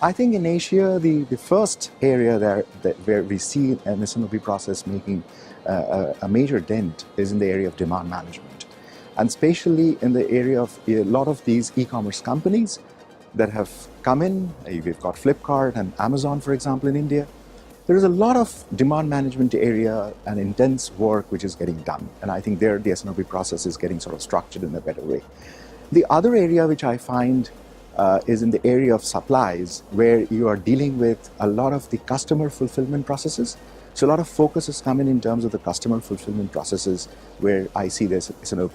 I think in Asia, the first area where we see an S&OP process making a major dent is in the area of demand management. And especially in the area of a lot of these e-commerce companies that have come in. We've got Flipkart and Amazon, for example, in India. There is a lot of demand management area and intense work which is getting done. And I think there the S&OP process is getting sort of structured in a better way. The other area which I find is in the area of supplies, where you are dealing with a lot of the customer fulfillment processes. So a lot of focus is coming in terms of the customer fulfillment processes, where I see this S&OP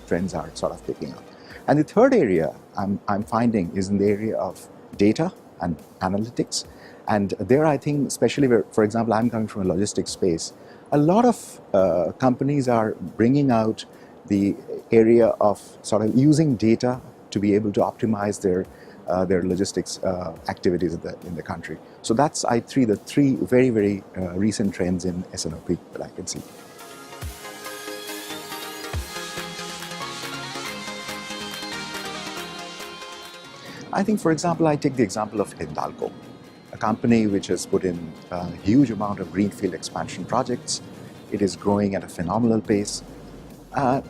trends are sort of picking up. And the third area I'm finding is in the area of data and analytics. And there I think, especially where, for example, I'm coming from a logistics space, a lot of companies are bringing out the area of sort of using data to be able to optimize their logistics activities in the country. So that's the three very, very recent trends in S&OP that I can see. I think, for example, I take the example of Hindalco, a company which has put in a huge amount of greenfield expansion projects. It is growing at a phenomenal pace.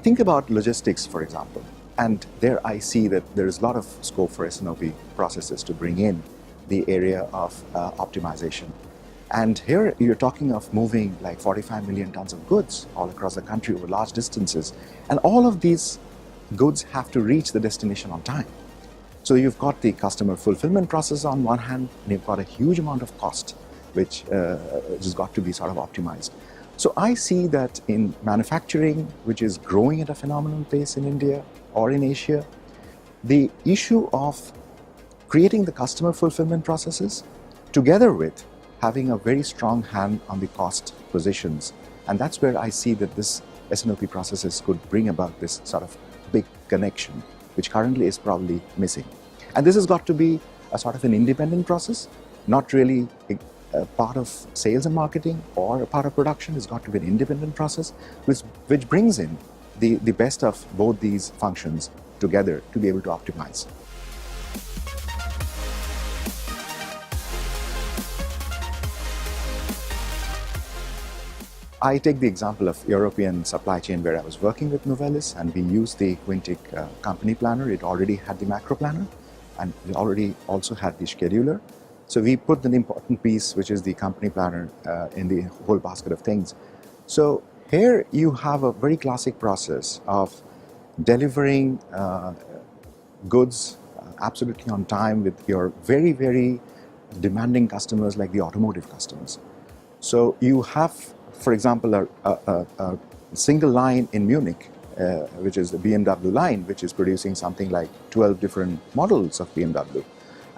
Think about logistics, for example, and there I see that there is a lot of scope for S&OP processes to bring in the area of optimization. And here you're talking of moving like 45 million tons of goods all across the country over large distances, and all of these goods have to reach the destination on time. So you've got the customer fulfillment process on one hand, and you've got a huge amount of cost which has got to be sort of optimized. So I see that in manufacturing, which is growing at a phenomenal pace in India or in Asia, the issue of creating the customer fulfillment processes together with having a very strong hand on the cost positions. And that's where I see that this S&OP processes could bring about this sort of big connection, which currently is probably missing. And this has got to be a sort of an independent process, not really a part of sales and marketing or a part of production. It's got to be an independent process, which brings in the best of both these functions together to be able to optimize. I take the example of European supply chain where I was working with Novelis, and we used the Quintic company planner. It already had the macro planner, and it already also had the scheduler. So we put an important piece, which is the company planner, in the whole basket of things. So here you have a very classic process of delivering goods absolutely on time with your very, very demanding customers like the automotive customers. So you have, for example, a single line in Munich, which is the BMW line, which is producing something like 12 different models of BMW.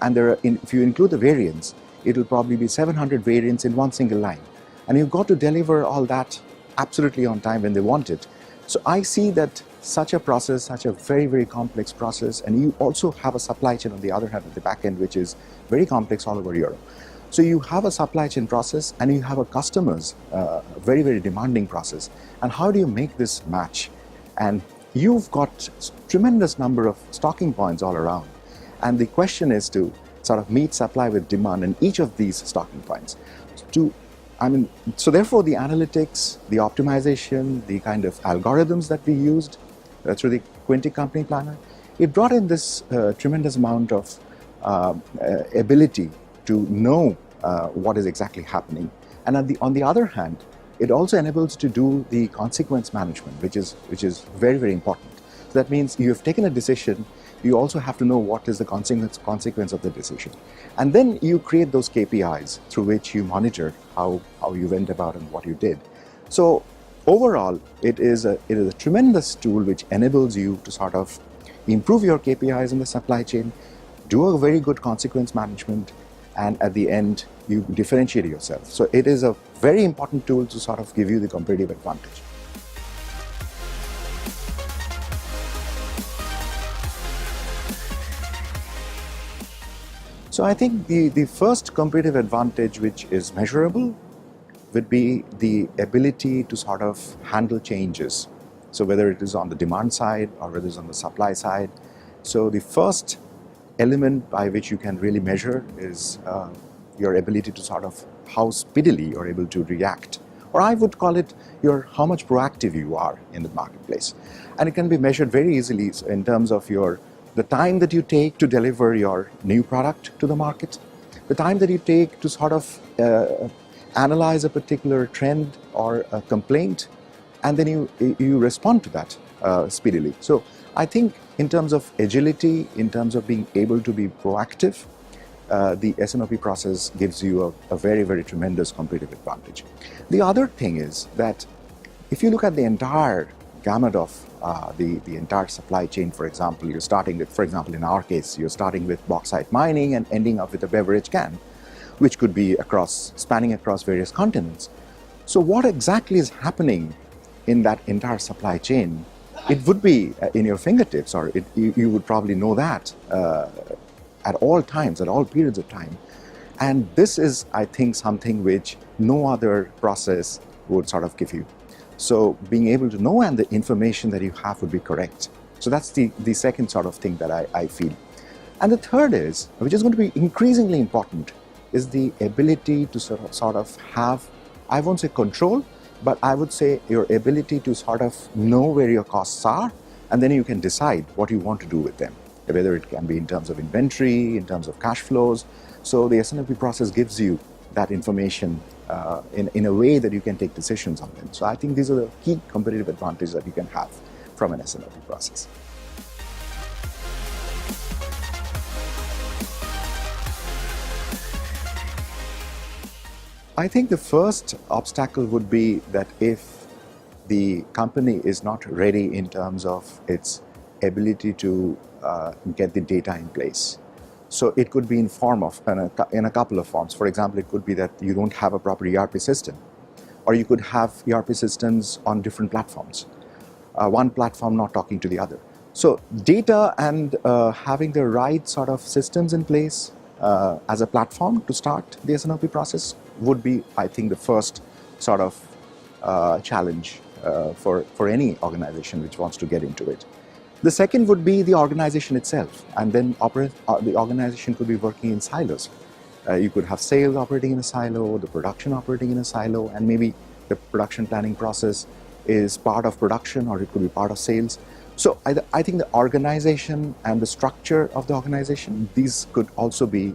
And if you include the variants, it will probably be 700 variants in one single line. And you've got to deliver all that absolutely on time when they want it. So I see that such a process, such a very, very complex process, and you also have a supply chain on the other hand at the back end, which is very complex all over Europe. So you have a supply chain process and you have a customer's very, very demanding process. And how do you make this match? And you've got tremendous number of stocking points all around. And the question is to sort of meet supply with demand in each of these stocking points. So therefore the analytics, the optimization, the kind of algorithms that we used through the Quintic company planner, it brought in this tremendous amount of ability to know what is exactly happening. And on the other hand, it also enables to do the consequence management, which is very, very important. So that means you have taken a decision, you also have to know what is the consequence of the decision. And then you create those KPIs through which you monitor how you went about and what you did. So overall, it is a tremendous tool which enables you to sort of improve your KPIs in the supply chain, do a very good consequence management, and at the end, you differentiate yourself. So it is a very important tool to sort of give you the competitive advantage. So I think the first competitive advantage which is measurable would be the ability to sort of handle changes. So whether it is on the demand side or whether it's on the supply side. So the first element by which you can really measure is your ability to sort of how speedily you're able to react. Or I would call it how much proactive you are in the marketplace. And it can be measured very easily in terms of the time that you take to deliver your new product to the market, the time that you take to sort of analyze a particular trend or a complaint, and then you respond to that speedily. So I think in terms of agility, in terms of being able to be proactive, the S&OP process gives you a very, very tremendous competitive advantage. The other thing is that if you look at the entire gamut of the entire supply chain, for example, you're starting with, for example, in our case, you're starting with bauxite mining and ending up with a beverage can, which could be spanning across various continents. So what exactly is happening in that entire supply chain? It would be in your fingertips, or you would probably know that at all times, at all periods of time. And this is, I think, something which no other process would sort of give you. So being able to know and the information that you have would be correct. So that's the second sort of thing that I feel. And the third is, which is going to be increasingly important, is the ability to sort of have, I won't say control, but I would say your ability to sort of know where your costs are, and then you can decide what you want to do with them, whether it can be in terms of inventory, in terms of cash flows. So the S&OP process gives you that information in a way that you can take decisions on them. So I think these are the key competitive advantages that you can have from an S&OP process. I think the first obstacle would be that if the company is not ready in terms of its ability to get the data in place. So it could be in a couple of forms. For example, it could be that you don't have a proper ERP system, or you could have ERP systems on different platforms, one platform not talking to the other. So data and having the right sort of systems in place as a platform to start the S&OP process would be, I think, the first sort of challenge for any organization which wants to get into it. The second would be the organization itself, and then the organization could be working in silos. You could have sales operating in a silo, the production operating in a silo, and maybe the production planning process is part of production, or it could be part of sales. So I think the organization and the structure of the organization, these could also be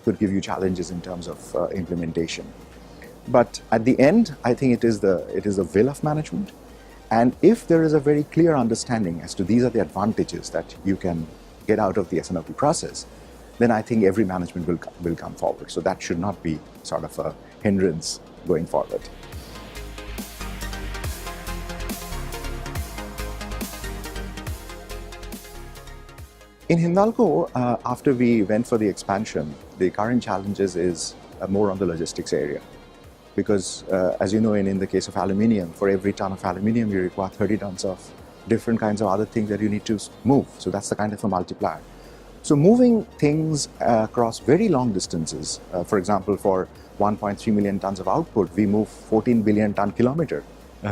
could give you challenges in terms of implementation. But at the end, I think it is the will of management. And if there is a very clear understanding as to these are the advantages that you can get out of the S&OP process, then I think every management will come forward. So that should not be sort of a hindrance going forward. In Hindalco, after we went for the expansion, the current challenges is more on the logistics area. Because as you know, in the case of aluminium, for every ton of aluminium, you require 30 tons of different kinds of other things that you need to move. So that's the kind of a multiplier. So moving things across very long distances, for example, for 1.3 million tons of output, we move 14 billion ton kilometer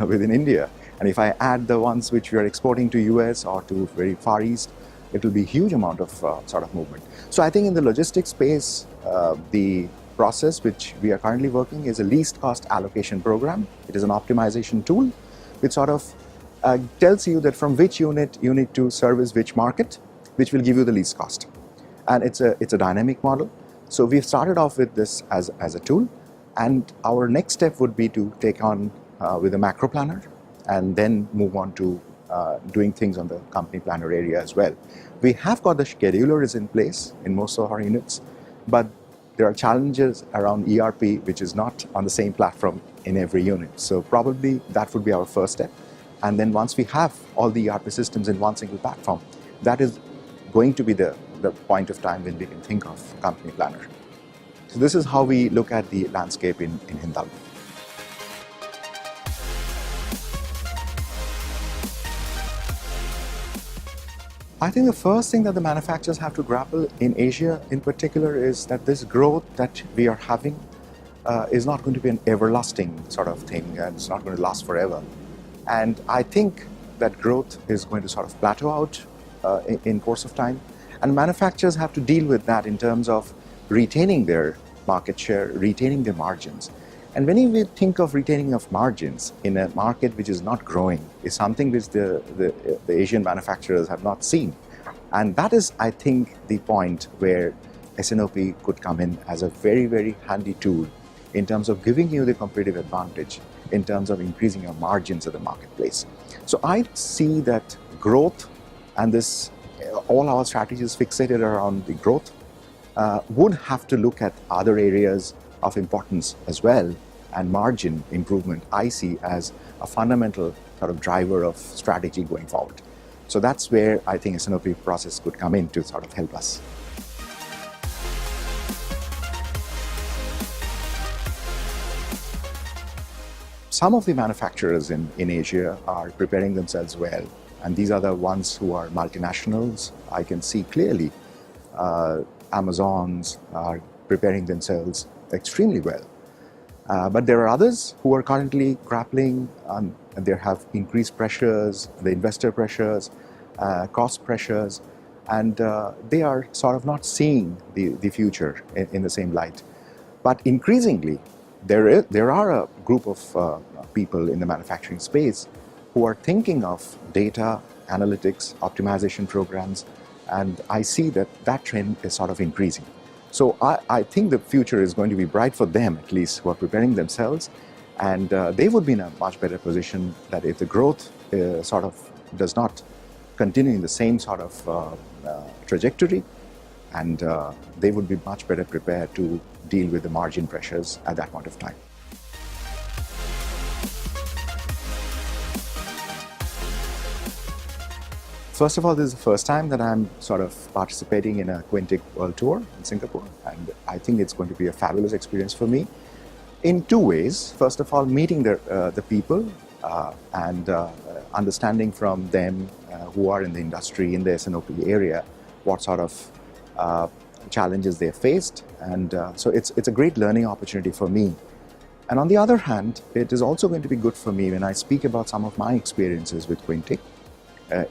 within India. And if I add the ones which we are exporting to US or to very far east, it will be a huge amount of sort of movement. So I think in the logistics space, the process which we are currently working is a least cost allocation program. It is an optimization tool which sort of tells you that from which unit you need to service which market, which will give you the least cost. And it's a dynamic model. So we've started off with this as a tool, and our next step would be to take on with a macro planner and then move on to doing things on the company planner area as well. We have got the schedulers in place in most of our units, but there are challenges around ERP, which is not on the same platform in every unit. So probably that would be our first step. And then once we have all the ERP systems in one single platform, that is going to be the point of time when we can think of company planner. So this is how we look at the landscape in Hindalco. I think the first thing that the manufacturers have to grapple in Asia in particular is that this growth that we are having is not going to be an everlasting sort of thing, and it's not going to last forever. And I think that growth is going to sort of plateau out in course of time. And manufacturers have to deal with that in terms of retaining their market share, retaining their margins. And when we think of retaining of margins in a market which is not growing, is something which the Asian manufacturers have not seen. And that is, I think, the point where SNOP could come in as a very, very handy tool in terms of giving you the competitive advantage, in terms of increasing your margins at the marketplace. So I see that growth, and this, all our strategies fixated around the growth, would have to look at other areas of importance as well, and margin improvement I see as a fundamental sort of driver of strategy going forward. So that's where I think SNOP process could come in to sort of help us. Some of the manufacturers in Asia are preparing themselves well, and these are the ones who are multinationals. I can see clearly Amazons are preparing themselves extremely well. But there are others who are currently grappling, and they have increased pressures, the investor pressures, cost pressures, and they are sort of not seeing the future in the same light. But increasingly, there are a group of people in the manufacturing space who are thinking of data, analytics, optimization programs, and I see that trend is sort of increasing. So I think the future is going to be bright for them, at least, who are preparing themselves, and they would be in a much better position that if the growth sort of does not continue in the same sort of trajectory, and they would be much better prepared to deal with the margin pressures at that point of time. First of all, this is the first time that I'm sort of participating in a Quintic World Tour in Singapore, and I think it's going to be a fabulous experience for me in two ways. First of all, meeting the people and understanding from them who are in the industry, in the SNOP area, what sort of challenges they faced, and so it's a great learning opportunity for me. And on the other hand, it is also going to be good for me when I speak about some of my experiences with Quintic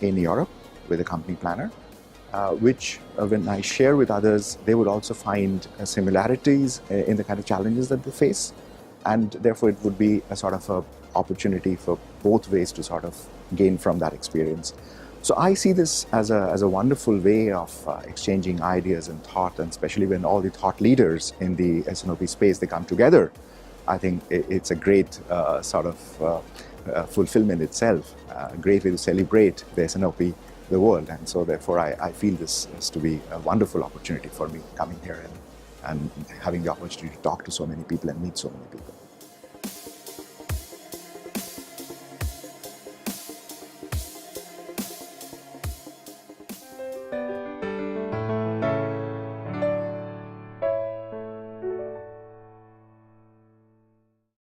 in Europe with a company planner, which when I share with others, they would also find similarities in the kind of challenges that they face, and therefore it would be a sort of a opportunity for both ways to sort of gain from that experience. So I see this as a wonderful way of exchanging ideas and thought, and especially when all the thought leaders in the SNOP space, they come together. I think it's a great sort of fulfillment itself, a great way to celebrate the SNOP, the world. And so therefore I feel this is to be a wonderful opportunity for me coming here and having the opportunity to talk to so many people and meet so many people.